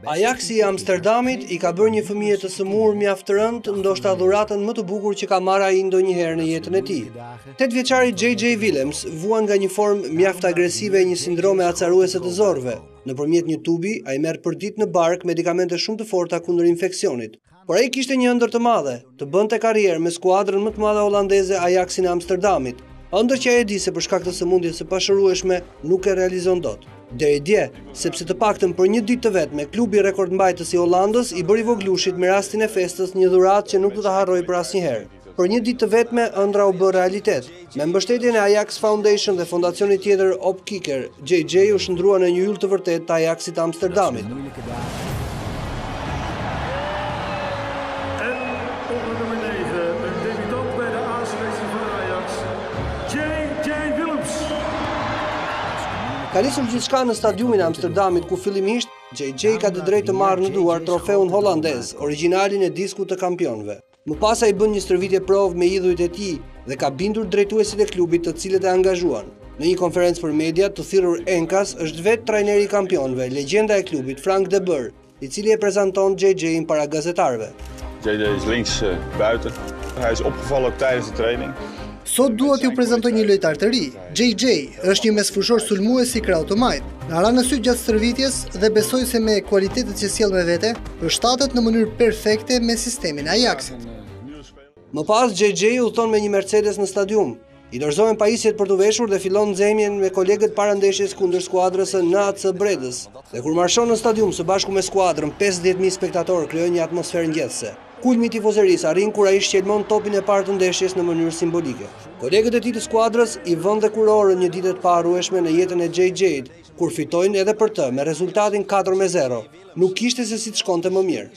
Ajaxi i Amsterdamit i ka bërë një fëmijë të sëmurë mjaft të rëndë, ndoshta dhuratën më të bukur që ka marrë ai ndonjëherë në jetën e tij. 8-vjeçari JJ Willems vuan nga një formë mjaft agresive e një sindrome acaruese të zorëve. Nëpërmjet një tubi, ai merr përdit në bark medikamente shumë të forta kundër infeksionit. Por ai kishte një ëndër të madhe, të bënte karrierë me skuadrën më të madhe holandeze Ajaxin e Amsterdamit. Ëndër që ai e di se për shkak të sëmundjes së pashërueshme nuk e realizon dot. Deri dje, sepse të paktën për një ditë të vetme, klubi rekordmbajtës i Hollandës i bëri voglushit me rastin e festës një dhuratë që nuk do ta harrojë për asnjëherë. Për një ditë të vetme, ëndra u bë realitet. Me mbështetjen e Ajax Foundation dhe fondacionit tjetër Opkikker, JJ u shndrua në një yll të vërtetë të Ajaxit të Amsterdamit. Ka nisur gjithçka në stadiumin e Amsterdamit ku fillimisht JJ ka të drejtë të marrë në duar trofeun holandez, origjinalin e diskut të kampionëve. Më pas ai bën një stërvitje provë me idhujt e tij dhe ka bindur drejtuesit e klubit të cilët e angazhuan. Në një konferencë për media të thirrur Enkas është vetë trajneri i kampionëve, legjenda e klubit Frank de Boer, i cili e prezanton JJ-in para gazetarëve. JJ is links buiten. Hij is opgevallen ook tijdens de training. Sot duhet ju prezantoj një lojtar të ri. JJ është një mesfushor sulmues si krah automajt. Na ra në sy gjatë stërvitjes dhe besoj se me kualitetet që sjell me vete, përshtatet në mënyrë perfekte me sistemin e Ajaxit. Më pas JJ udhton me një Mercedes në stadium. I dorëzohen pajisjet për të veshur dhe fillon nxemjen me kolegët para ndeshjes kundër skuadrës së NAC Bredës. Dhe kur marshon në stadium së bashku me skuadrën, 50.000 spektatorë krijojnë një atmosferë ngjethëse. Kulmi i tifozërisë arrin kur ai shqelmon topin e parë të ndeshjes në mënyrë simbolike. Kolegët e tij të skuadrës i vënë dhe kurorën një ditë të paharrueshme në jetën e JJ-t, kur fitojnë edhe për të me rezultatin 4-0. Nuk kishte se si të shkonte më mirë.